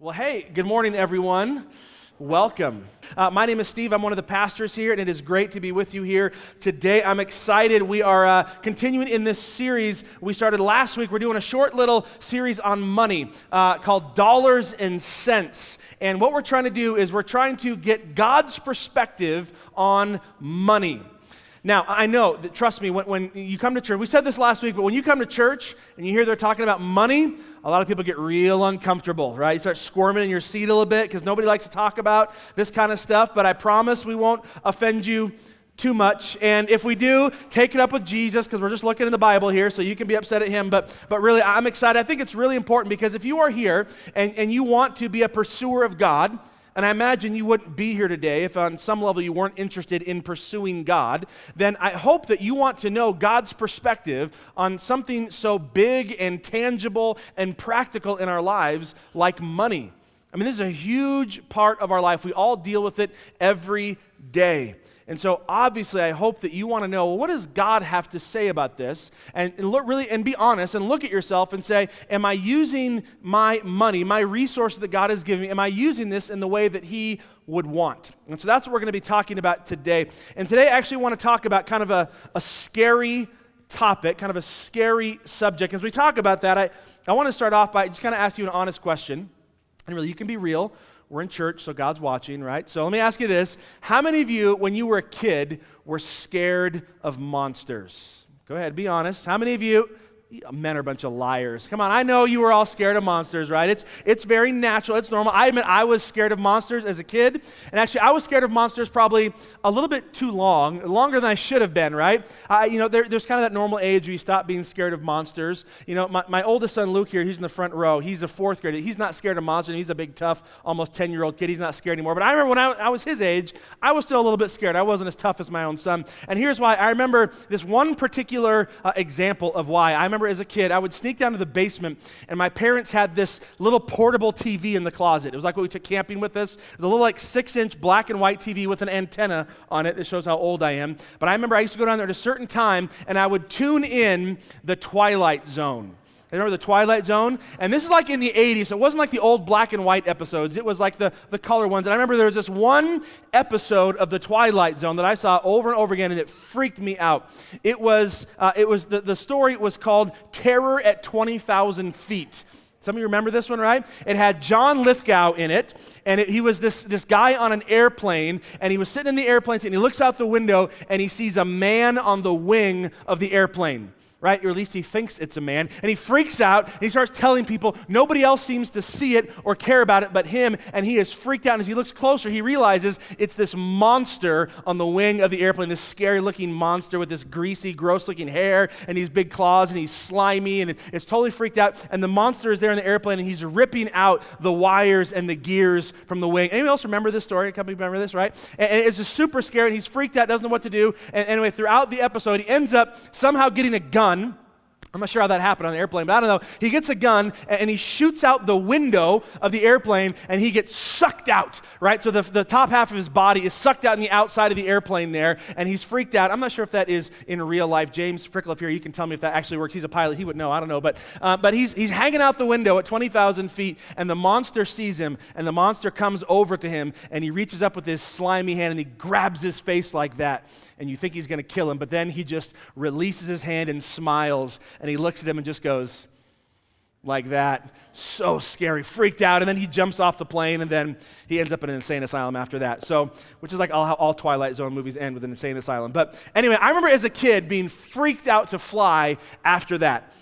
Well, hey, good morning, everyone. Welcome. My name is Steve. I'm one of the pastors here, and it is great to be with you here today. I'm excited. We are continuing in this series we started last week. We're doing a short little series on money called Dollars and Cents. And what we're trying to do is we're trying to get God's perspective on money. Now, I know that, trust me, when you come to church, we said this last week, but when you come to church and you hear they're talking about money, a lot of people get real uncomfortable, right? You start squirming in your seat a little bit because nobody likes to talk about this kind of stuff, but I promise we won't offend you too much. And if we do, take it up with Jesus because we're just looking in the Bible here, so you can be upset at him. But really, I'm excited. I think it's really important because if you are here and you want to be a pursuer of God, and I imagine you wouldn't be here today if on some level you weren't interested in pursuing God, then I hope that you want to know God's perspective on something so big and tangible and practical in our lives like money. I mean, this is a huge part of our life. We all deal with it every day. And so obviously I hope that you want to know, well, what does God have to say about this? And look really and be honest and look at yourself and say, am I using my money, my resources that God has given me, am I using this in the way that He would want? And so that's what we're going to be talking about today. And today I actually want to talk about kind of a scary topic, kind of a scary subject. As we talk about that, I want to start off by just kind of ask you an honest question. And really, you can be real. We're in church, so God's watching, right? So let me ask you this. How many of you, when you were a kid, were scared of monsters? Go ahead, be honest. How many of you? Men are a bunch of liars. Come on, I know you were all scared of monsters, right? It's very natural. It's normal. I admit I was scared of monsters as a kid. And actually, I was scared of monsters probably a little bit too long, longer than I should have been, right? There's kind of that normal age where you stop being scared of monsters. You know, my oldest son, Luke, here, he's in the front row. He's a fourth grader. He's not scared of monsters. He's a big, tough, almost 10-year-old kid. He's not scared anymore. But I remember when I was his age, I was still a little bit scared. I wasn't as tough as my own son. And here's why. I remember this one particular example of why. I remember as a kid, I would sneak down to the basement, and my parents had this little portable TV in the closet. It was like what we took camping with us. It was a little like 6-inch black and white TV with an antenna on it that shows how old I am. But I remember I used to go down there at a certain time, and I would tune in the Twilight Zone. Remember the Twilight Zone? And this is like in the 80s, so it wasn't like the old black and white episodes. It was like the color ones. And I remember there was this one episode of the Twilight Zone that I saw over and over again, and it freaked me out. The story was called Terror at 20,000 Feet. Some of you remember this one, right? It had John Lithgow in it, and he was this guy on an airplane, and he was sitting in the airplane, and he looks out the window, and he sees a man on the wing of the airplane. Right? Or at least he thinks it's a man. And he freaks out, and he starts telling people nobody else seems to see it or care about it but him, and he is freaked out. And as he looks closer, he realizes it's this monster on the wing of the airplane, this scary-looking monster with this greasy, gross-looking hair and these big claws, and he's slimy, and it's totally freaked out. And the monster is there in the airplane, and he's ripping out the wires and the gears from the wing. Anyone else remember this story? Company remember this, right? And it's just super scary, and he's freaked out, doesn't know what to do. And anyway, throughout the episode, he ends up somehow getting a gun. I'm not sure how that happened on the airplane, but I don't know. He gets a gun, and he shoots out the window of the airplane, and he gets sucked out, right? So the top half of his body is sucked out in the outside of the airplane there, and he's freaked out. I'm not sure if that is in real life. James Frickliff here, you can tell me if that actually works. He's a pilot. He would know. I don't know. But he's hanging out the window at 20,000 feet, and the monster sees him, and the monster comes over to him, and he reaches up with his slimy hand, and he grabs his face like that, and you think he's going to kill him, but then he just releases his hand and smiles, and he looks at him and just goes like that. So scary, freaked out, and then he jumps off the plane, and then he ends up in an insane asylum after that. So, which is like how all Twilight Zone movies end, with an insane asylum. But anyway, I remember as a kid being freaked out to fly after that.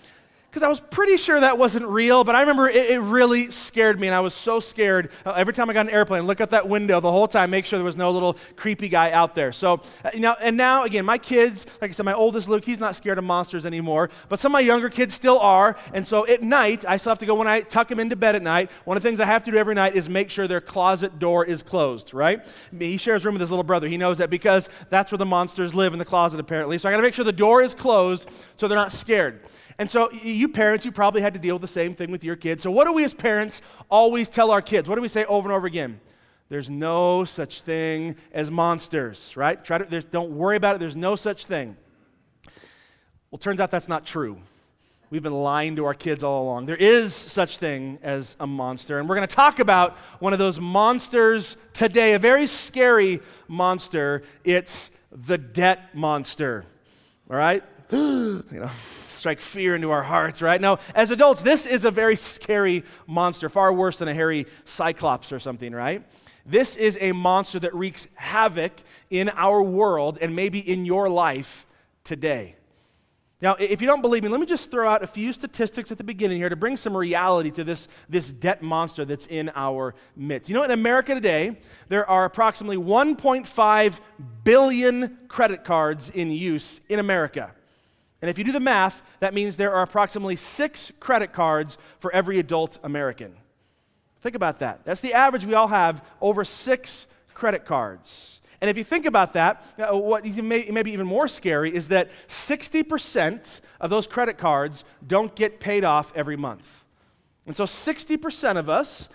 Because I was pretty sure that wasn't real, but I remember it really scared me, and I was so scared. Every time I got an airplane, look out that window the whole time, make sure there was no little creepy guy out there. So, now, again, my kids, like I said, my oldest Luke, he's not scared of monsters anymore, but some of my younger kids still are, and so at night, I still have to go when I tuck them into bed at night. One of the things I have to do every night is make sure their closet door is closed, right? He shares a room with his little brother. He knows that because that's where the monsters live, in the closet, apparently. So I got to make sure the door is closed so they're not scared. And so you parents, you probably had to deal with the same thing with your kids. So what do we as parents always tell our kids? What do we say over and over again? There's no such thing as monsters, right? Don't worry about it. There's no such thing. Well, turns out that's not true. We've been lying to our kids all along. There is such thing as a monster, and we're going to talk about one of those monsters today, a very scary monster. It's the debt monster, all right? Strike fear into our hearts, right? Now, as adults, this is a very scary monster, far worse than a hairy cyclops or something, right? This is a monster that wreaks havoc in our world and maybe in your life today. Now, if you don't believe me, let me just throw out a few statistics at the beginning here to bring some reality to this debt monster that's in our midst. You know, in America today, there are approximately 1.5 billion credit cards in use in America. And if you do the math, that means there are approximately 6 credit cards for every adult American. Think about that. That's the average. We all have over 6 credit cards. And if you think about that, what may be even more scary is that 60% of those credit cards don't get paid off every month. And so 60% of us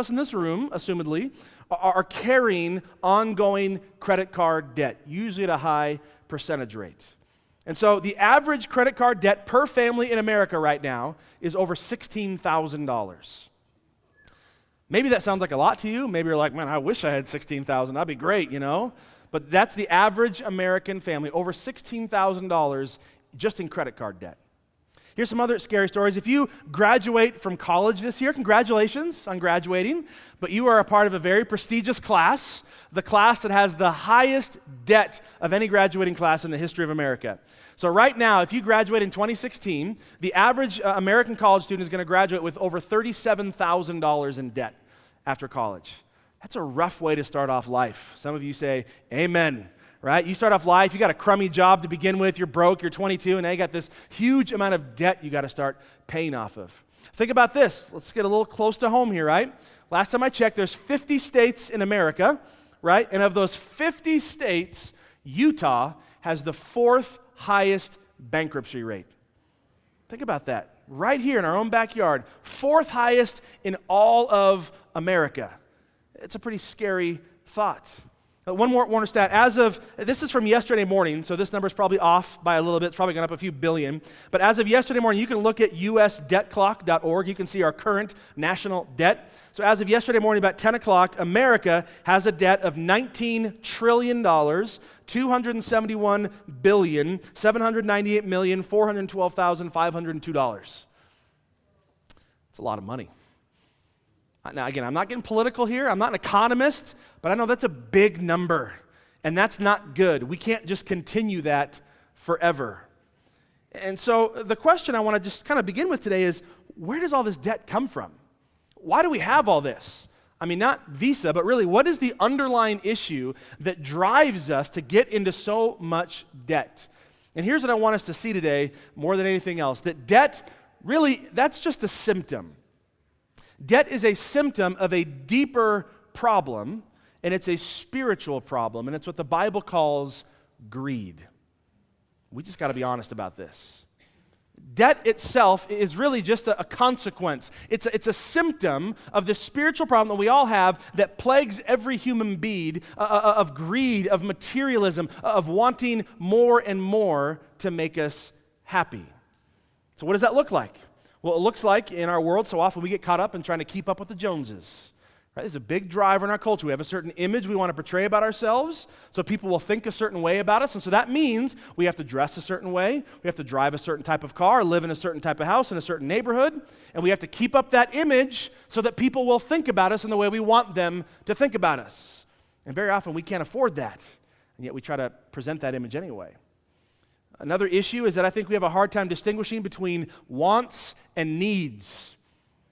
in this room, assumedly, are carrying ongoing credit card debt, usually at a high percentage rate. And so the average credit card debt per family in America right now is over $16,000. Maybe that sounds like a lot to you. Maybe you're like, man, I wish I had $16,000. That'd be great, you know? But that's the average American family, over $16,000 just in credit card debt. Here's some other scary stories. If you graduate from college this year, congratulations on graduating, but you are a part of a very prestigious class, the class that has the highest debt of any graduating class in the history of America. So right now, if you graduate in 2016, the average American college student is going to graduate with over $37,000 in debt after college. That's a rough way to start off life. Some of you say, amen, right? You start off life, you got a crummy job to begin with, you're broke, you're 22, and now you got this huge amount of debt you got to start paying off of. Think about this. Let's get a little close to home here, right? Last time I checked, there's 50 states in America, right? And of those 50 states, Utah has the 4th highest bankruptcy rate. Think about that. Right here in our own backyard, 4th highest in all of America. It's a pretty scary thought. One more stat. This is from yesterday morning, so this number is probably off by a little bit. It's probably gone up a few billion. But as of yesterday morning, you can look at usdebtclock.org. You can see our current national debt. So as of yesterday morning, about 10 o'clock, America has a debt of $19 trillion, $271,798,412,502. It's a lot of money. Now, again, I'm not getting political here. I'm not an economist, but I know that's a big number, and that's not good. We can't just continue that forever. And so the question I want to just kind of begin with today is, where does all this debt come from? Why do we have all this? I mean, not Visa, but really, what is the underlying issue that drives us to get into so much debt? And here's what I want us to see today, more than anything else, that debt, really, that's just a symptom. Debt is a symptom of a deeper problem, and it's a spiritual problem, and it's what the Bible calls greed. We just got to be honest about this. Debt itself is really just a consequence. It's a symptom of the spiritual problem that we all have that plagues every human being, of greed, of materialism, of wanting more and more to make us happy. So what does that look like? Well, it looks like in our world so often we get caught up in trying to keep up with the Joneses. Right? There's a big driver in our culture. We have a certain image we want to portray about ourselves, so people will think a certain way about us. And so that means we have to dress a certain way, we have to drive a certain type of car, live in a certain type of house in a certain neighborhood, and we have to keep up that image so that people will think about us in the way we want them to think about us. And very often we can't afford that, and yet we try to present that image anyway. Another issue is that I think we have a hard time distinguishing between wants and needs.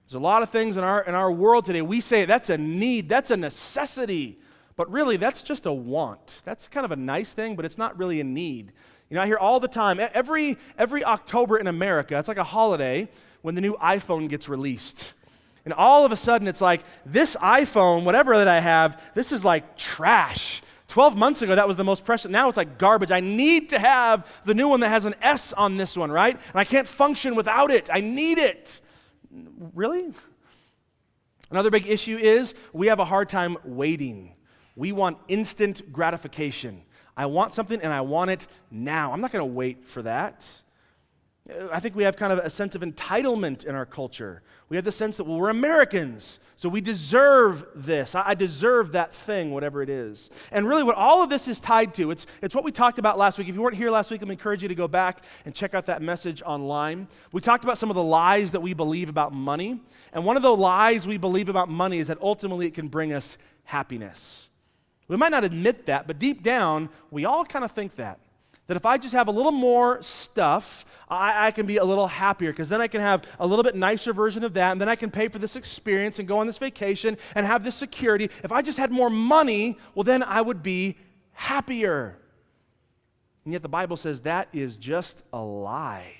There's a lot of things in our world today. We say that's a need, that's a necessity, but really that's just a want. That's kind of a nice thing, but it's not really a need. You know, I hear all the time, every October in America, it's like a holiday when the new iPhone gets released. And all of a sudden it's like, this iPhone, whatever that I have, this is like trash. 12 months ago, that was the most precious. Now it's like garbage. I need to have the new one that has an S on this one, right? And I can't function without it. I need it. Really? Another big issue is we have a hard time waiting. We want instant gratification. I want something and I want it now. I'm not going to wait for that. I think we have kind of a sense of entitlement in our culture. We have the sense that, well, we're Americans, so we deserve this. I deserve that thing, whatever it is. And really what all of this is tied to, it's what we talked about last week. If you weren't here last week, let me encourage you to go back and check out that message online. We talked about some of the lies that we believe about money. And one of the lies we believe about money is that ultimately it can bring us happiness. We might not admit that, but deep down, we all kind of think that. That if I just have a little more stuff, I can be a little happier because then I can have a little bit nicer version of that, and then I can pay for this experience and go on this vacation and have this security. If I just had more money, well, then I would be happier. And yet the Bible says that is just a lie.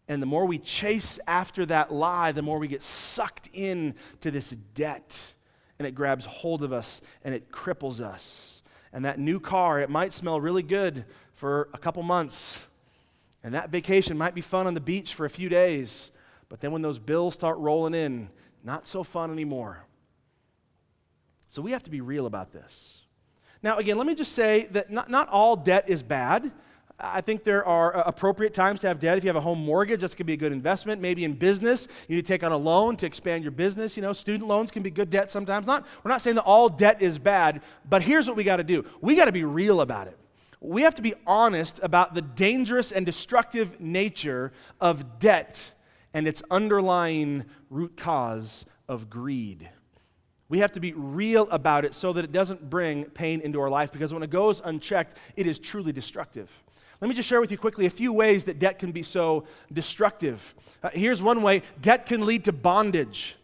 And the more we chase after that lie, the more we get sucked into this debt, and it grabs hold of us and it cripples us. And that new car, it might smell really good for a couple months. And that vacation might be fun on the beach for a few days. But then when those bills start rolling in, not so fun anymore. So we have to be real about this. Now, again, let me just say that not all debt is bad. I think there are appropriate times to have debt. If you have a home mortgage, that's going to be a good investment. Maybe in business, you need to take on a loan to expand your business. Student loans can be good debt sometimes. We're not saying that all debt is bad, but here's what we got to do. We got to be real about it. We have to be honest about the dangerous and destructive nature of debt and its underlying root cause of greed. We have to be real about it so that it doesn't bring pain into our life, because when it goes unchecked, it is truly destructive. Let me just share with you quickly a few ways that debt can be so destructive. Here's one way. Debt can lead to bondage.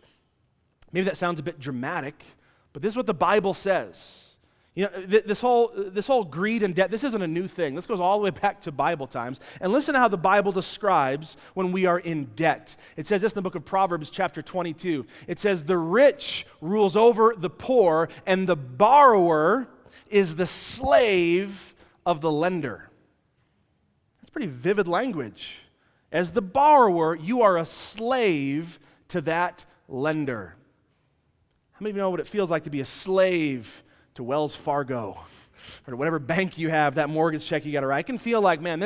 Maybe that sounds a bit dramatic, but this is what the Bible says. This whole greed and debt, this isn't a new thing. This goes all the way back to Bible times. And listen to how the Bible describes when we are in debt. It says this in the book of Proverbs, chapter 22. It says, "The rich rules over the poor, and the borrower is the slave of the lender." That's pretty vivid language. As the borrower, you are a slave to that lender. How many of you know what it feels like to be a slave to Wells Fargo or whatever bank you have, that mortgage check you got to write? I can feel like, man,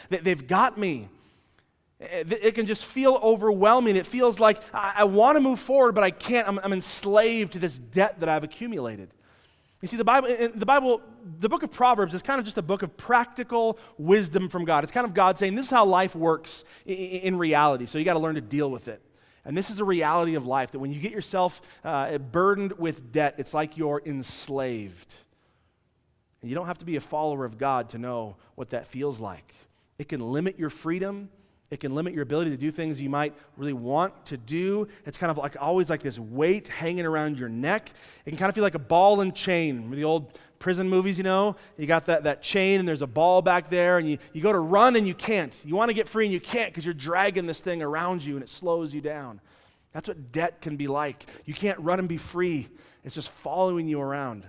they've got me. It can just feel overwhelming. It feels like I want to move forward, but I can't. I'm enslaved to this debt that I've accumulated. You see, the book of Proverbs is kind of just a book of practical wisdom from God. It's kind of God saying, this is how life works in reality, so you got to learn to deal with it. And this is a reality of life, that when you get yourself burdened with debt, it's like you're enslaved. And you don't have to be a follower of God to know what that feels like. It can limit your freedom. It can limit your ability to do things you might really want to do. It's kind of like always like this weight hanging around your neck. It can kind of feel like a ball and chain. Remember the old prison movies, you got that chain and there's a ball back there, and you go to run and you can't. You want to get free and you can't because you're dragging this thing around you and it slows you down. That's what debt can be like. You can't run and be free. It's just following you around.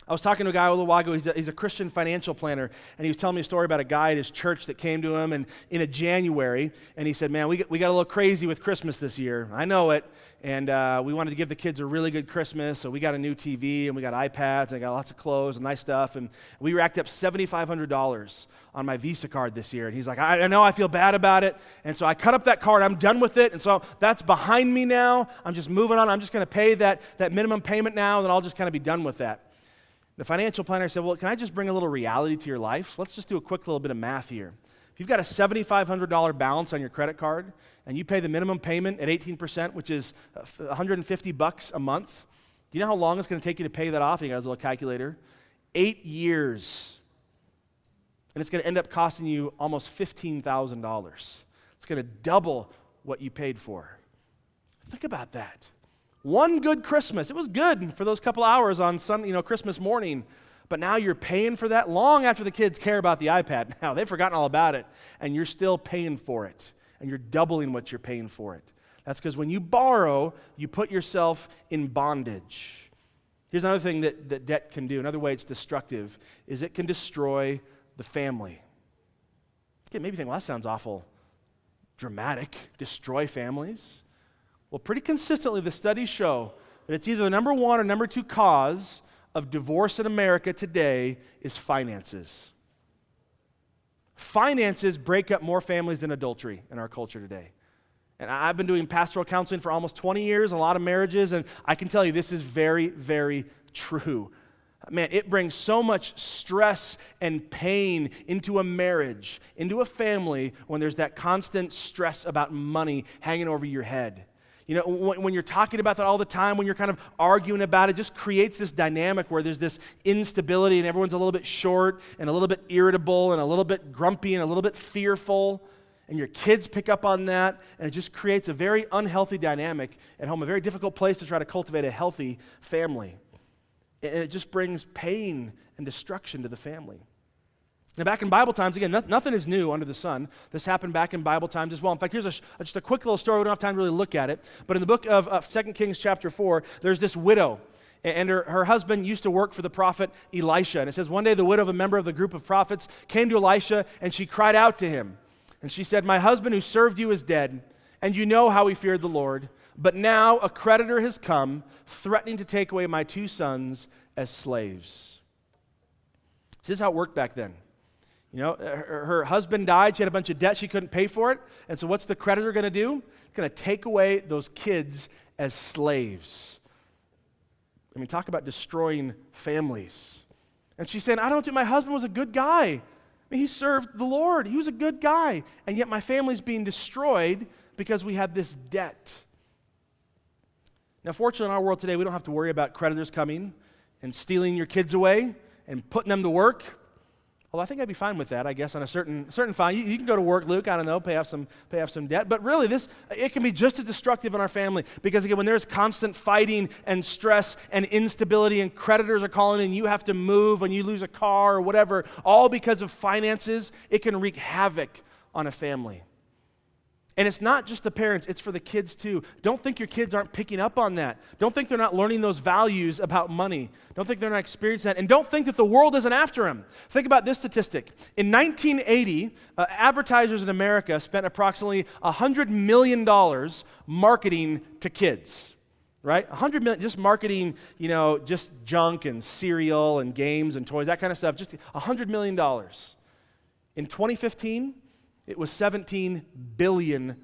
I was talking to a guy a little while ago. He's a Christian financial planner, and he was telling me a story about a guy at his church that came to him in a January, and he said, man, we got a little crazy with Christmas this year. I know it, and we wanted to give the kids a really good Christmas, so we got a new TV, and we got iPads, and I got lots of clothes and nice stuff, and we racked up $7,500 on my Visa card this year. And he's like, I know, I feel bad about it, and so I cut up that card. I'm done with it, and so that's behind me now. I'm just moving on. I'm just going to pay that minimum payment now, and then I'll just kind of be done with that. The financial planner said, well, can I just bring a little reality to your life? Let's just do a quick little bit of math here. If you've got a $7,500 balance on your credit card and you pay the minimum payment at 18%, which is $150 a month, do you know how long it's going to take you to pay that off? And he got his little calculator. 8 years. And it's going to end up costing you almost $15,000. It's going to double what you paid for. Think about that. One good Christmas. It was good for those couple hours on Christmas morning, but now you're paying for that long after the kids care about the iPad. Now they've forgotten all about it, and you're still paying for it, and you're doubling what you're paying for it. That's because when you borrow, you put yourself in bondage. Here's another thing that debt can do. Another way it's destructive is it can destroy the family. Okay, maybe you think, well, that sounds awful dramatic. Destroy families. Well, pretty consistently, the studies show that it's either the number one or number two cause of divorce in America today is finances. Finances break up more families than adultery in our culture today. And I've been doing pastoral counseling for almost 20 years, a lot of marriages, and I can tell you this is very, very true. Man, it brings so much stress and pain into a marriage, into a family, when there's that constant stress about money hanging over your head. You know, when you're talking about that all the time, when you're kind of arguing about it, just creates this dynamic where there's this instability and everyone's a little bit short and a little bit irritable and a little bit grumpy and a little bit fearful. And your kids pick up on that, and it just creates a very unhealthy dynamic at home, a very difficult place to try to cultivate a healthy family. And it just brings pain and destruction to the family. Now, back in Bible times, again, nothing is new under the sun. This happened back in Bible times as well. In fact, here's just a quick little story. We don't have time to really look at it. But in the book of 2 Kings chapter 4, there's this widow. And her husband used to work for the prophet Elisha. And it says, one day the widow of a member of the group of prophets came to Elisha, and she cried out to him. And she said, "My husband who served you is dead, and you know how he feared the Lord. But now a creditor has come, threatening to take away my 2 sons as slaves." This is how it worked back then. You know, her husband died. She had a bunch of debt. She couldn't pay for it. And so what's the creditor going to do? He's going to take away those kids as slaves. I mean, talk about destroying families. And she's saying, I don't think my husband was a good guy. I mean, he served the Lord. He was a good guy. And yet my family's being destroyed because we had this debt. Now, fortunately, in our world today, we don't have to worry about creditors coming and stealing your kids away and putting them to work. Well, I think I'd be fine with that, I guess, on a certain fine. You can go to work, Luke, I don't know, pay off some debt. But really, it can be just as destructive in our family because, again, when there's constant fighting and stress and instability and creditors are calling and you have to move and you lose a car or whatever, all because of finances, it can wreak havoc on a family. And it's not just the parents, it's for the kids too. Don't think your kids aren't picking up on that. Don't think they're not learning those values about money. Don't think they're not experiencing that. And don't think that the world isn't after them. Think about this statistic. In 1980, advertisers in America spent approximately $100 million marketing to kids. Right? $100 million, just marketing, just junk and cereal and games and toys, that kind of stuff, just $100 million. In 2015, it was $17 billion.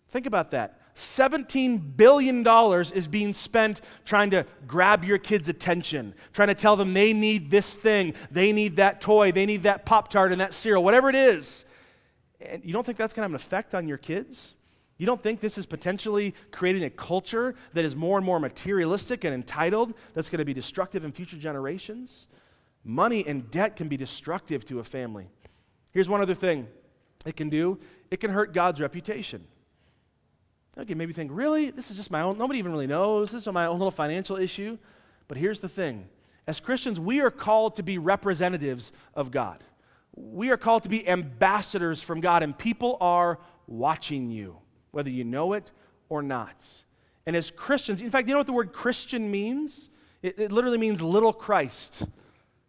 Think about that. $17 billion is being spent trying to grab your kids' attention, trying to tell them they need this thing, they need that toy, they need that Pop-Tart and that cereal, whatever it is. And you don't think that's going to have an effect on your kids? You don't think this is potentially creating a culture that is more and more materialistic and entitled, that's going to be destructive in future generations? Money and debt can be destructive to a family. Here's one other thing it can do. It can hurt God's reputation. Okay, maybe think, really? This is just my own, nobody even really knows. This is my own little financial issue. But here's the thing. As Christians, we are called to be representatives of God. We are called to be ambassadors from God, and people are watching you, whether you know it or not. And as Christians, in fact, you know what the word Christian means? It literally means little Christ.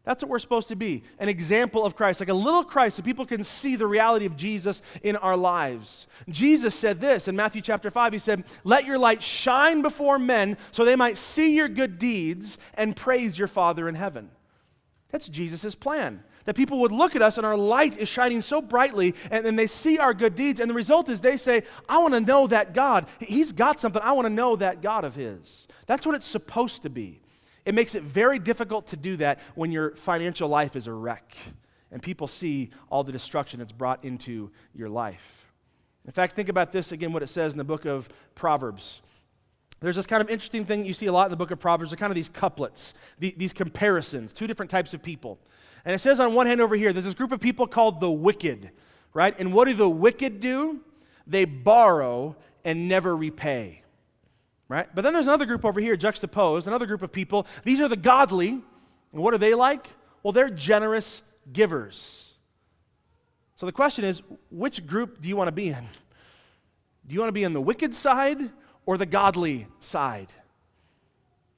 That's what we're supposed to be, an example of Christ, like a little Christ so people can see the reality of Jesus in our lives. Jesus said this in Matthew chapter 5. He said, "Let your light shine before men so they might see your good deeds and praise your Father in heaven." That's Jesus' plan, that people would look at us and our light is shining so brightly and then they see our good deeds. And the result is they say, I want to know that God. He's got something. I want to know that God of his. That's what it's supposed to be. It makes it very difficult to do that when your financial life is a wreck and people see all the destruction that's brought into your life. In fact, think about this again, what it says in the book of Proverbs. There's this kind of interesting thing you see a lot in the book of Proverbs. They're kind of these couplets, these comparisons, two different types of people. And it says on one hand over here, there's this group of people called the wicked, right? And what do the wicked do? They borrow and never repay. Right? But then there's another group over here, juxtaposed, another group of people. These are the godly. And what are they like? Well, they're generous givers. So the question is, which group do you want to be in? Do you want to be on the wicked side or the godly side?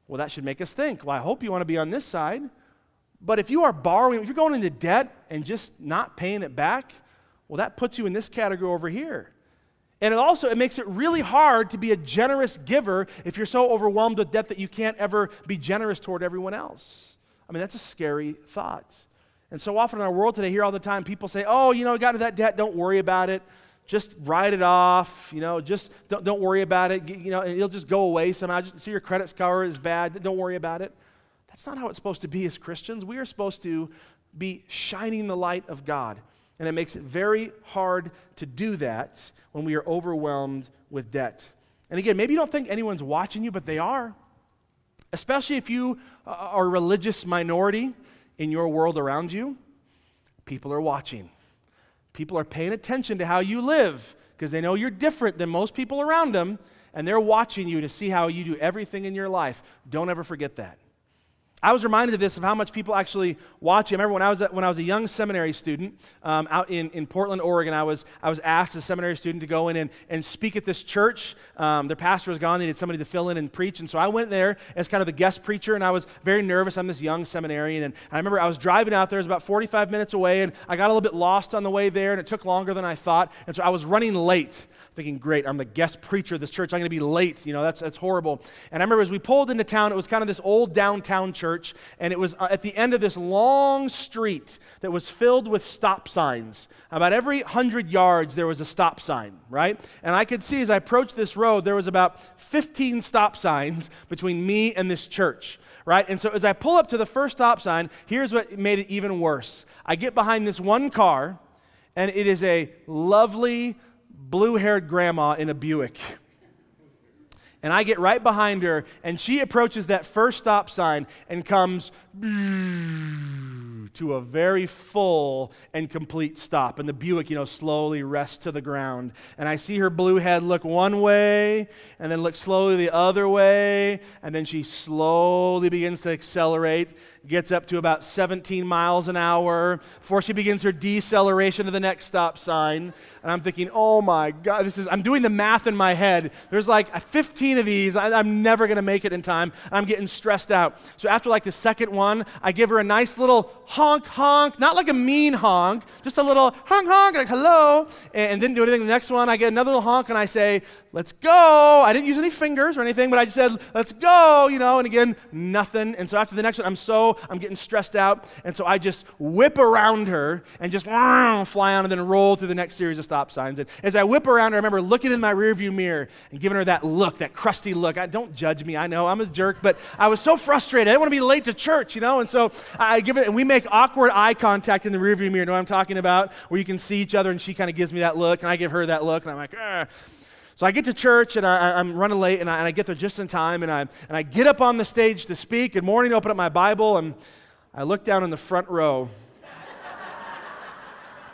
Well, that should make us think. Well, I hope you want to be on this side. But if you are borrowing, if you're going into debt and just not paying it back, well, that puts you in this category over here. And it makes it really hard to be a generous giver if you're so overwhelmed with debt that you can't ever be generous toward everyone else. I mean, that's a scary thought. And so often in our world today, here all the time, people say, oh, got into that debt, don't worry about it. Just write it off, just don't worry about it, and it'll just go away somehow. Just see your credit score is bad, don't worry about it. That's not how it's supposed to be as Christians. We are supposed to be shining the light of God. And it makes it very hard to do that when we are overwhelmed with debt. And again, maybe you don't think anyone's watching you, but they are. Especially if you are a religious minority in your world around you, people are watching. People are paying attention to how you live because they know you're different than most people around them, and they're watching you to see how you do everything in your life. Don't ever forget that. I was reminded of this, of how much people actually watch you. I remember when I was a young seminary student out in Portland, Oregon, I was asked as a seminary student to go in and speak at this church. Their pastor was gone. They needed somebody to fill in and preach. And so I went there as kind of a guest preacher, and I was very nervous. I'm this young seminarian. And I remember I was driving out there. It was about 45 minutes away, and I got a little bit lost on the way there, and it took longer than I thought. And so I was running late, thinking, great, I'm the guest preacher of this church. I'm going to be late. That's horrible. And I remember as we pulled into town, it was kind of this old downtown church, and it was at the end of this long street that was filled with stop signs. About every 100 yards, there was a stop sign, right? And I could see as I approached this road, there was about 15 stop signs between me and this church, right? And so as I pull up to the first stop sign, here's what made it even worse. I get behind this one car, and it is a lovely blue-haired grandma in a Buick. And I get right behind her, and she approaches that first stop sign and comes to a very full and complete stop. And the Buick, slowly rests to the ground. And I see her blue head look one way, and then look slowly the other way, and then she slowly begins to accelerate, gets up to about 17 miles an hour before she begins her deceleration to the next stop sign. And I'm thinking, oh my God, I'm doing the math in my head. There's like 15 of these. I'm never going to make it in time. I'm getting stressed out. So after like the second one, I give her a nice little honk, honk, not like a mean honk, just a little honk, honk, like hello, and didn't do anything. The next one, I get another little honk, and I say, let's go. I didn't use any fingers or anything, but I just said, let's go, and again, nothing. And so after the next one, I'm getting stressed out, and so I just whip around her and just fly on and then roll through the next series of stop signs. And as I whip around her, I remember looking in my rearview mirror and giving her that look, that crusty look. Don't judge me, I know, I'm a jerk, but I was so frustrated. I didn't want to be late to church, and so I give it, and we make awkward eye contact in the rearview mirror, know what I'm talking about, where you can see each other, and she kind of gives me that look, and I give her that look, and I'm like, ah. So I get to church, and I'm running late, and I get there just in time, and I get up on the stage to speak. Good morning, open up my Bible, and I look down in the front row.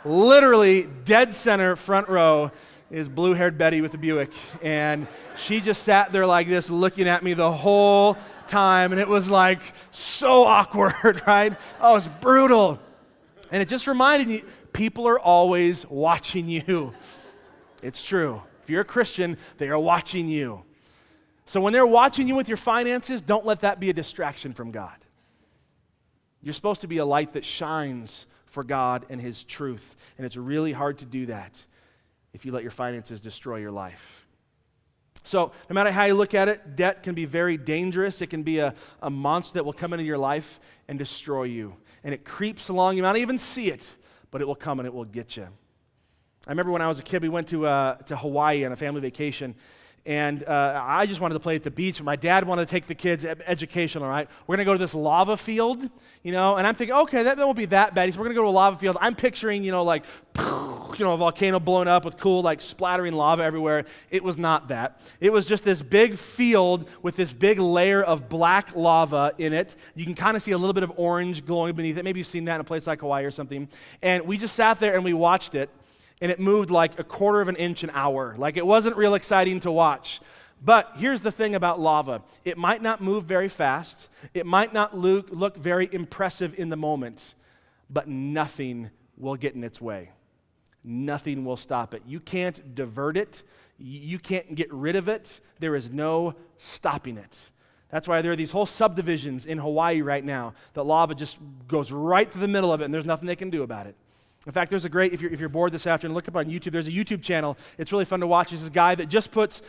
Literally, dead center, front row, is blue-haired Betty with the Buick. And she just sat there like this, looking at me the whole time, and it was like so awkward, right? Oh, it's brutal. And it just reminded me, people are always watching you. It's true. If you're a Christian, they are watching you. So when they're watching you with your finances, don't let that be a distraction from God. You're supposed to be a light that shines for God and His truth, and it's really hard to do that if you let your finances destroy your life. So no matter how you look at it, debt can be very dangerous. It can be a monster that will come into your life and destroy you. And it creeps along. You might not even see it, but it will come and it will get you. I remember when I was a kid, we went to Hawaii on a family vacation, and I just wanted to play at the beach, but my dad wanted to take the kids educational, right? We're going to go to this lava field, and I'm thinking, okay, that won't be that bad. So we're going to go to a lava field. I'm picturing, like, a volcano blown up with cool, like, splattering lava everywhere. It was not that. It was just this big field with this big layer of black lava in it. You can kind of see a little bit of orange glowing beneath it. Maybe you've seen that in a place like Hawaii or something. And we just sat there and we watched it. And it moved like a quarter of an inch an hour. Like, it wasn't real exciting to watch. But here's the thing about lava. It might not move very fast. It might not look very impressive in the moment. But nothing will get in its way. Nothing will stop it. You can't divert it. You can't get rid of it. There is no stopping it. That's why there are these whole subdivisions in Hawaii right now. The lava just goes right through the middle of it, and there's nothing they can do about it. In fact, there's a great, if you're bored this afternoon, look up on YouTube. There's a YouTube channel. It's really fun to watch. There's this guy that just puts,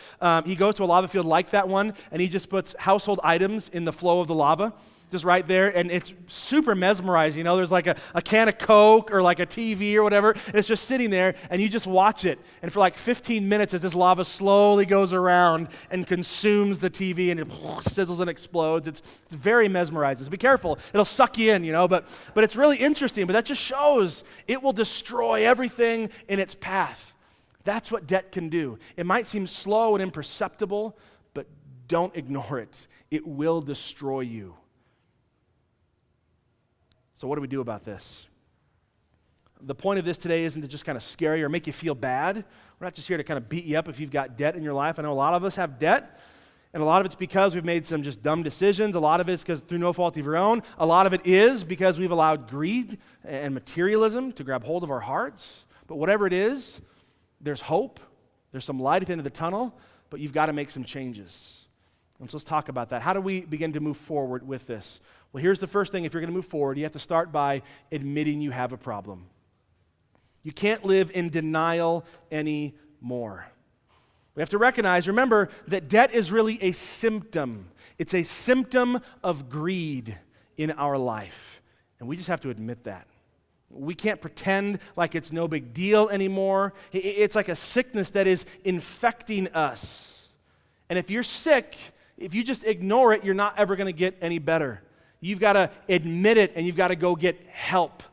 he goes to a lava field like that one, and he just puts household items in the flow of the lava. just right there, and it's super mesmerizing. You know, there's like a can of Coke or like a TV or whatever. It's just sitting there, and you just watch it. And for like 15 minutes as this lava slowly goes around and consumes the TV, and it sizzles and explodes. It's very mesmerizing. So be careful. It'll suck you in, you know, but it's really interesting. But that just shows it will destroy everything in its path. That's what debt can do. It might seem slow and imperceptible, but don't ignore it. It will destroy you. So what do we do about this? The point of this today isn't to just kind of scare you or make you feel bad. We're not just here to kind of beat you up if you've got debt in your life. I know a lot of us have debt, and a lot of it's because we've made some just dumb decisions. A lot of it's because through no fault of your own. A lot of it is because we've allowed greed and materialism to grab hold of our hearts. But whatever it is, there's hope. There's some light at the end of the tunnel, but you've got to make some changes. And so let's talk about that. How do we begin to move forward with this? Well, here's the first thing. If you're going to move forward, you have to start by admitting you have a problem. You can't live in denial anymore. We have to recognize, remember, that debt is really a symptom. It's a symptom of greed in our life. And we just have to admit that. We can't pretend like it's no big deal anymore. It's like a sickness that is infecting us. And if you're sick, if you just ignore it, you're not ever going to get any better. You've got to admit it, and you've got to go get help.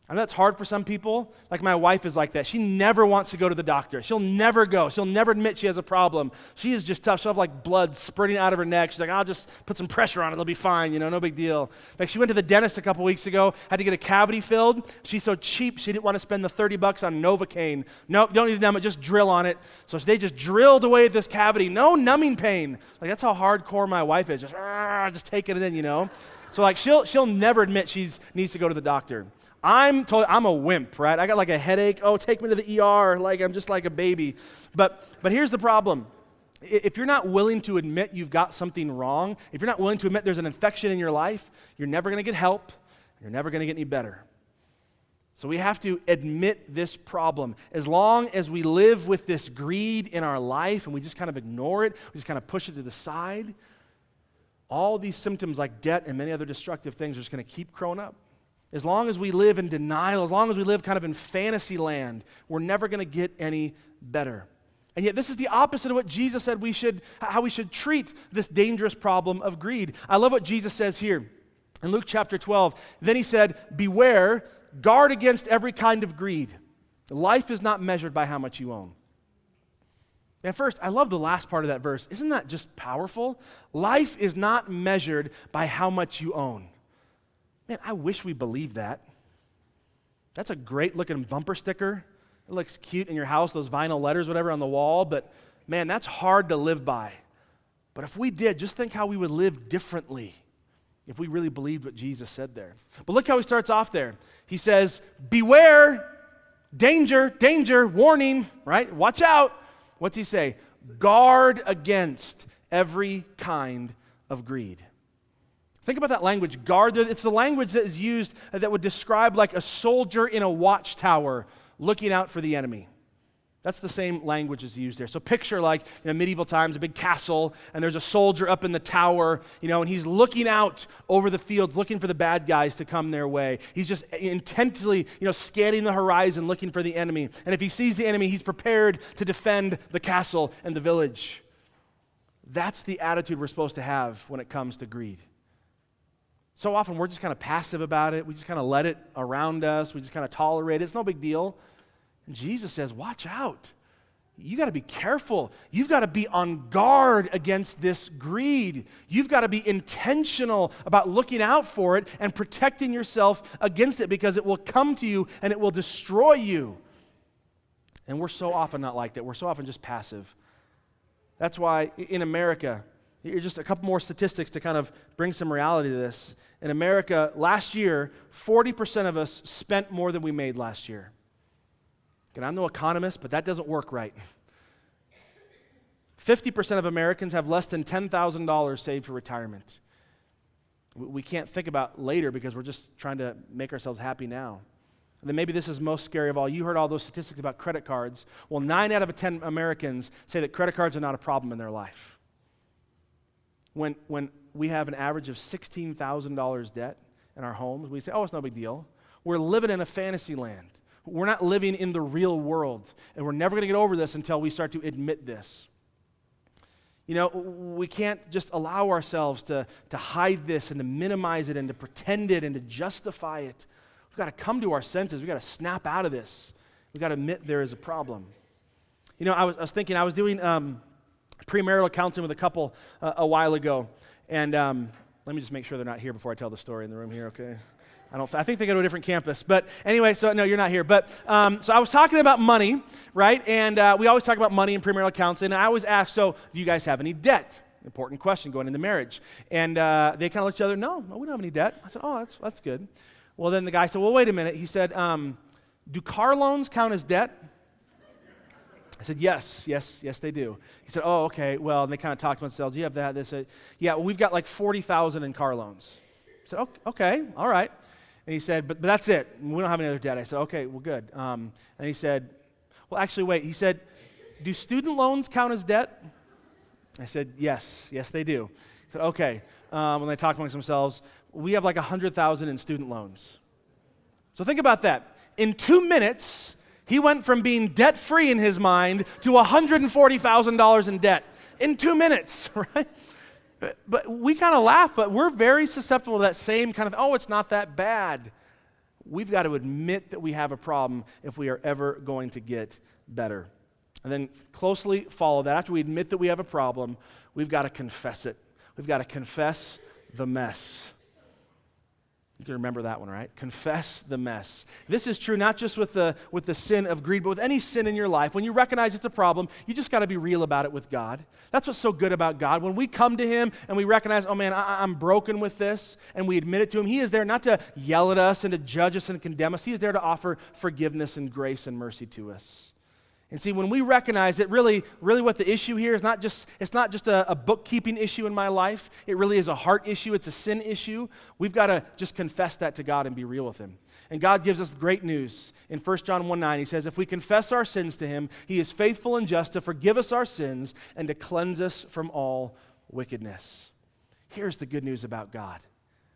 I know that's hard for some people. Like my wife is like that. She never wants to go to the doctor. She'll never go. She'll never admit she has a problem. She is just tough. She'll have like blood spurting out of her neck. She's like, I'll just put some pressure on it. It'll be fine, you know, no big deal. Like she went to the dentist a couple weeks ago, had to get a cavity filled. She's so cheap, she didn't want to spend the $30 on Novocaine. Nope, don't need to numb it, just drill on it. So they just drilled away at this cavity. No numbing pain. Like that's how hardcore my wife is. Just taking it in, you know. So like she'll never admit she needs to go to the doctor. I'm a wimp, right? I got like a headache. Oh, take me to the ER. Like I'm just like a baby. But here's the problem. If you're not willing to admit you've got something wrong, if you're not willing to admit there's an infection in your life, you're never going to get help. You're never going to get any better. So we have to admit this problem. As long as we live with this greed in our life and we just kind of ignore it, we just kind of push it to the side, all these symptoms like debt and many other destructive things are just going to keep growing up. As long as we live in denial, as long as we live kind of in fantasy land, we're never going to get any better. And yet this is the opposite of what Jesus said how we should treat this dangerous problem of greed. I love what Jesus says here in Luke chapter 12. Then he said, beware, guard against every kind of greed. Life is not measured by how much you own. And first, I love the last part of that verse. Isn't that just powerful? Life is not measured by how much you own. Man, I wish we believed that. That's a great looking bumper sticker. It looks cute in your house, those vinyl letters, whatever, on the wall, but man, that's hard to live by. But if we did, just think how we would live differently if we really believed what Jesus said there. But look how he starts off there. He says, beware, danger, danger, warning, right? Watch out. What's he say? Guard against every kind of greed. Think about that language, guard. It's the language that is used that would describe like a soldier in a watchtower looking out for the enemy. That's the same language that's used there. So picture like medieval times, a big castle, and there's a soldier up in the tower, and he's looking out over the fields, looking for the bad guys to come their way. He's just intently, scanning the horizon, looking for the enemy. And if he sees the enemy, he's prepared to defend the castle and the village. That's the attitude we're supposed to have when it comes to greed. So often we're just kind of passive about it. We just kind of let it around us. We just kind of tolerate it. It's no big deal. And Jesus says, watch out. You got to be careful. You've got to be on guard against this greed. You've got to be intentional about looking out for it and protecting yourself against it because it will come to you and it will destroy you. And we're so often not like that. We're so often just passive. That's why in America, here's just a couple more statistics to kind of bring some reality to this. In America, last year, 40% of us spent more than we made last year. And I'm no economist, but that doesn't work right. 50% of Americans have less than $10,000 saved for retirement. We can't think about later because we're just trying to make ourselves happy now. And then maybe this is most scary of all. You heard all those statistics about credit cards. Well, 9 out of 10 Americans say that credit cards are not a problem in their life. when we have an average of $16,000 debt in our homes, we say, oh, it's no big deal. We're living in a fantasy land. We're not living in the real world, and we're never going to get over this until we start to admit this. You know, we can't just allow ourselves to hide this and to minimize it and to pretend it and to justify it. We've got to come to our senses. We've got to snap out of this. We've got to admit there is a problem. You know, I was thinking, I was doing premarital counseling with a couple a while ago, and let me just make sure they're not here before I tell the story in the room here, okay? I think they go to a different campus. But anyway, so no, you're not here. But so I was talking about money, right? And we always talk about money in premarital counseling. And I always ask, so do you guys have any debt? Important question going into marriage. And they kind of looked at each other, no, we don't have any debt. I said, oh, that's good. Well, then the guy said, well, wait a minute. He said, do car loans count as debt? I said, yes, they do. He said, oh, okay. Well, and they kind of talked to themselves. Do you have that? They said, yeah, well, we've got like $40,000 in car loans. I said, okay, all right. And he said, but that's it. We don't have any other debt. I said, okay, well, good. And he said, well, actually, wait. He said, do student loans count as debt? I said, yes, they do. He said, okay. When they talked amongst themselves, we have like $100,000 in student loans. So think about that. In 2 minutes, he went from being debt-free in his mind to $140,000 in debt. In 2 minutes, right? But we kind of laugh, but we're very susceptible to that same kind of, oh, it's not that bad. We've got to admit that we have a problem if we are ever going to get better. And then closely follow that. After we admit that we have a problem, we've got to confess it. We've got to confess the mess. You can remember that one, right? Confess the mess. This is true not just with the sin of greed, but with any sin in your life. When you recognize it's a problem, you just got to be real about it with God. That's what's so good about God. When we come to Him and we recognize, oh man, I'm broken with this, and we admit it to Him, He is there not to yell at us and to judge us and condemn us. He is there to offer forgiveness and grace and mercy to us. And see, when we recognize that really what the issue here is it's not just a bookkeeping issue in my life. It really is a heart issue. It's a sin issue. We've got to just confess that to God and be real with Him. And God gives us great news. In 1 John 1:9, He says, if we confess our sins to Him, He is faithful and just to forgive us our sins and to cleanse us from all wickedness. Here's the good news about God.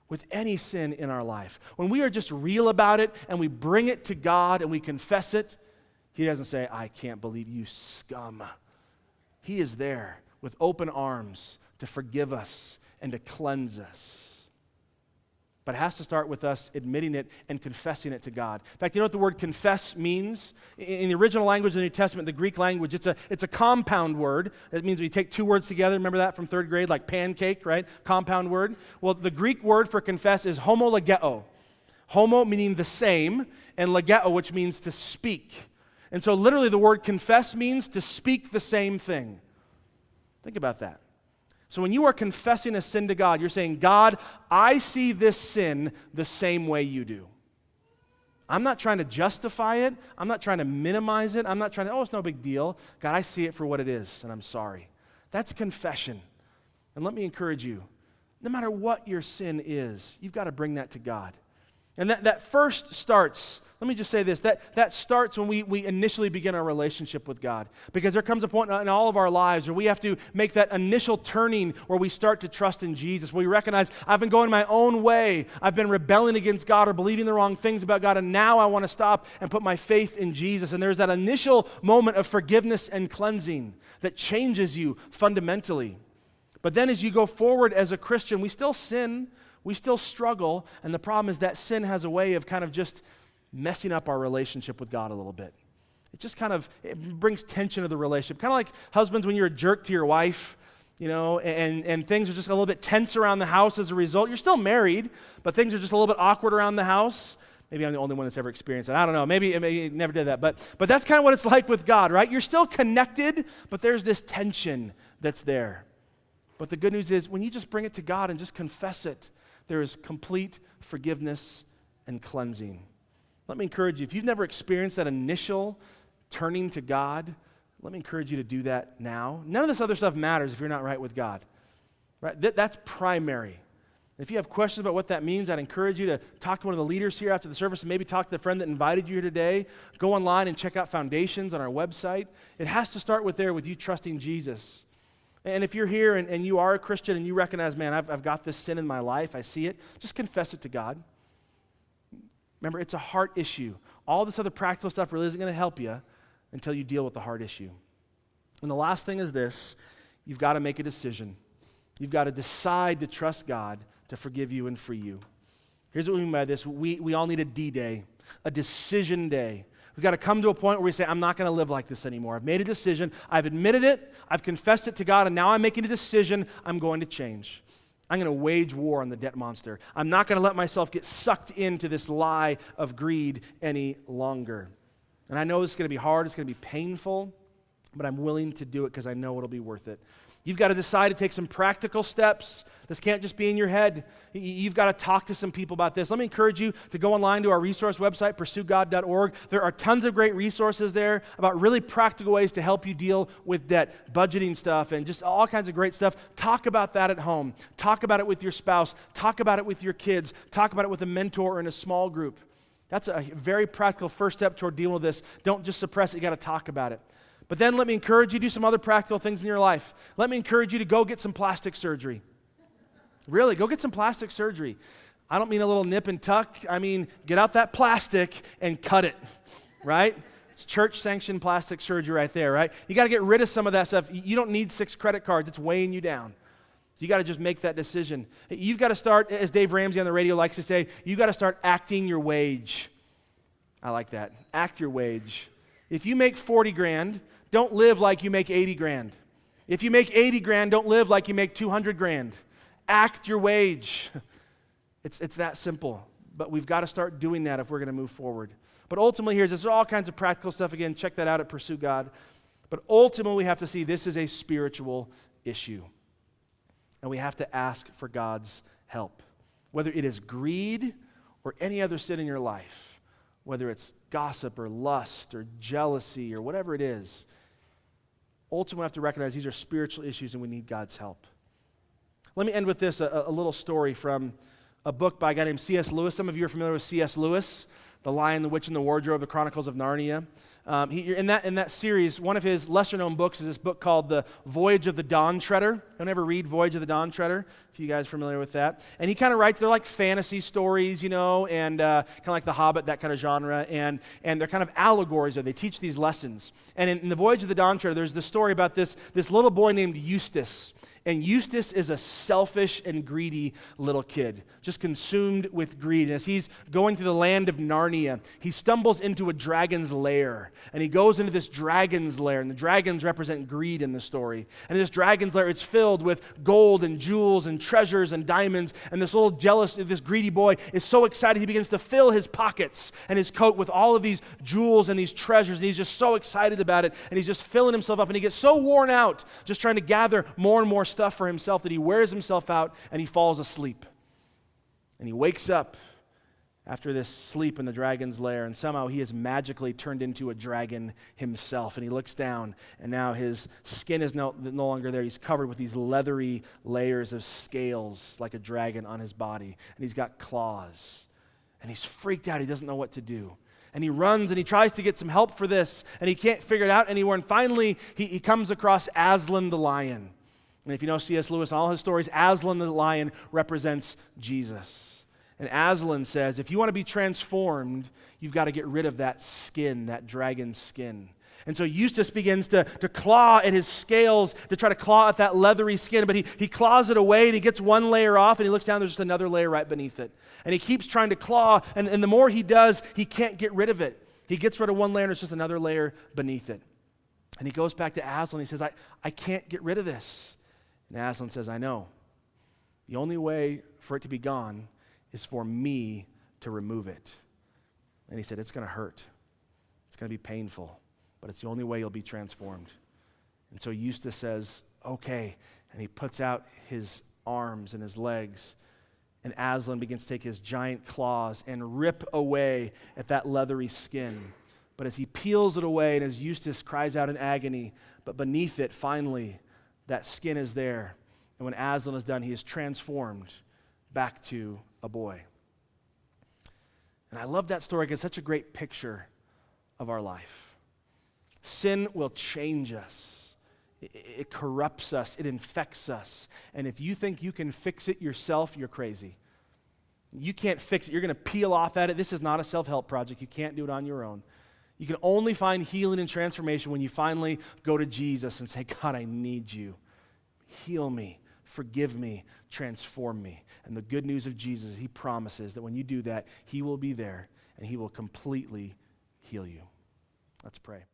With any sin in our life, when we are just real about it and we bring it to God and we confess it, He doesn't say, I can't believe you scum. He is there with open arms to forgive us and to cleanse us. But it has to start with us admitting it and confessing it to God. In fact, you know what the word confess means? In the original language of the New Testament, the Greek language, it's a compound word. It means when you take two words together, remember that from third grade, like pancake, right? Compound word. Well, the Greek word for confess is homologeo. Homo meaning the same, and legeo, which means to speak. And so literally the word confess means to speak the same thing. Think about that. So when you are confessing a sin to God, you're saying, God, I see this sin the same way you do. I'm not trying to justify it. I'm not trying to minimize it. I'm not trying to, oh, it's no big deal. God, I see it for what it is, and I'm sorry. That's confession. And let me encourage you, no matter what your sin is, you've got to bring that to God. And that first starts, let me just say this, that starts when we initially begin our relationship with God. Because there comes a point in all of our lives where we have to make that initial turning where we start to trust in Jesus, where we recognize, I've been going my own way, I've been rebelling against God or believing the wrong things about God, and now I want to stop and put my faith in Jesus. And there's that initial moment of forgiveness and cleansing that changes you fundamentally. But then as you go forward as a Christian, we still sin, we still struggle, and the problem is that sin has a way of kind of just messing up our relationship with God a little bit. It just kind of, it brings tension to the relationship. Kind of like husbands when you're a jerk to your wife, you know, and things are just a little bit tense around the house as a result. You're still married, but things are just a little bit awkward around the house. Maybe I'm the only one that's ever experienced it. I don't know. Maybe you never did that. But that's kind of what it's like with God, right? You're still connected, but there's this tension that's there. But the good news is when you just bring it to God and just confess it, there is complete forgiveness and cleansing. Let me encourage you, if you've never experienced that initial turning to God, let me encourage you to do that now. None of this other stuff matters if you're not right with God. Right? That's primary. If you have questions about what that means, I'd encourage you to talk to one of the leaders here after the service and maybe talk to the friend that invited you here today. Go online and check out Foundations on our website. It has to start with you trusting Jesus. And if you're here and you are a Christian and you recognize, man, I've got this sin in my life, I see it, just confess it to God. Remember, it's a heart issue. All this other practical stuff really isn't going to help you until you deal with the heart issue. And the last thing is this: you've got to make a decision. You've got to decide to trust God to forgive you and free you. Here's what we mean by this. We all need a D-Day, a decision day. We've got to come to a point where we say, I'm not going to live like this anymore. I've made a decision. I've admitted it. I've confessed it to God, and now I'm making a decision. I'm going to change. I'm going to wage war on the debt monster. I'm not going to let myself get sucked into this lie of greed any longer. And I know this is going to be hard. It's going to be painful, but I'm willing to do it because I know it'll be worth it. You've got to decide to take some practical steps. This can't just be in your head. You've got to talk to some people about this. Let me encourage you to go online to our resource website, pursuegod.org. There are tons of great resources there about really practical ways to help you deal with debt, budgeting stuff, and just all kinds of great stuff. Talk about that at home. Talk about it with your spouse. Talk about it with your kids. Talk about it with a mentor or in a small group. That's a very practical first step toward dealing with this. Don't just suppress it. You got to talk about it. But then let me encourage you to do some other practical things in your life. Let me encourage you to go get some plastic surgery. Really, go get some plastic surgery. I don't mean a little nip and tuck. I mean, get out that plastic and cut it, right? It's church-sanctioned plastic surgery right there, right? You got to get rid of some of that stuff. You don't need 6 credit cards. It's weighing you down. So you got to just make that decision. You've got to start, as Dave Ramsey on the radio likes to say, you got to start acting your wage. I like that. Act your wage. If you make 40 grand, don't live like you make 80 grand. If you make 80 grand, don't live like you make 200 grand. Act your wage. It's that simple. But we've got to start doing that if we're going to move forward. But ultimately, there's all kinds of practical stuff. Again, check that out at Pursue God. But ultimately, we have to see this is a spiritual issue. And we have to ask for God's help. Whether it is greed or any other sin in your life, whether it's gossip or lust or jealousy or whatever it is, ultimately we have to recognize these are spiritual issues and we need God's help. Let me end with this, a little story from a book by a guy named C.S. Lewis. Some of you are familiar with C.S. Lewis, The Lion, the Witch, and the Wardrobe, the Chronicles of Narnia. In that series, one of his lesser-known books is this book called The Voyage of the Dawn Treader. Don't ever read Voyage of the Dawn Treader, if you guys are familiar with that. And he kind of writes, they're like fantasy stories, and kind of like The Hobbit, that kind of genre, and they're kind of allegories, or they teach these lessons. And in The Voyage of the Dawn Treader, there's this story about this little boy named Eustace. And Eustace is a selfish and greedy little kid, just consumed with greed. And as he's going through the land of Narnia, he stumbles into a dragon's lair. And he goes into this dragon's lair, and the dragons represent greed in the story. And this dragon's lair, it's filled with gold and jewels and treasures and diamonds. And this little this greedy boy is so excited, he begins to fill his pockets and his coat with all of these jewels and these treasures. And he's just so excited about it. And he's just filling himself up. And he gets so worn out just trying to gather more and more stuff for himself that he wears himself out and he falls asleep. And he wakes up after this sleep in the dragon's lair, and somehow he is magically turned into a dragon himself. And he looks down, and now his skin is no longer there. He's covered with these leathery layers of scales like a dragon on his body. And he's got claws. And he's freaked out. He doesn't know what to do. And he runs and he tries to get some help for this, and he can't figure it out anymore. And finally, he comes across Aslan the lion. And if you know C.S. Lewis and all his stories, Aslan the lion represents Jesus. And Aslan says, if you want to be transformed, you've got to get rid of that skin, that dragon skin. And so Eustace begins to claw at his scales, to try to claw at that leathery skin, but he claws it away, and he gets one layer off, and he looks down, there's just another layer right beneath it. And he keeps trying to claw, and the more he does, he can't get rid of it. He gets rid of one layer, and there's just another layer beneath it. And he goes back to Aslan, and he says, I can't get rid of this. And Aslan says, I know. The only way for it to be gone is for me to remove it. And he said, it's going to hurt. It's going to be painful, but it's the only way you'll be transformed. And so Eustace says, okay. And he puts out his arms and his legs, and Aslan begins to take his giant claws and rip away at that leathery skin. But as he peels it away, and as Eustace cries out in agony, but beneath it, finally, that skin is there. And when Aslan is done, he is transformed back to a boy. And I love that story because it's such a great picture of our life. Sin will change us it corrupts us, it infects us. And if you think you can fix it yourself, you're crazy. You can't fix it. You're going to peel off at it. This is not a self-help project. You can't do it on your own. You can only find healing and transformation when you finally go to Jesus and say, God, I need you. Heal me, forgive me, transform me. And the good news of Jesus is he promises that when you do that, he will be there and he will completely heal you. Let's pray.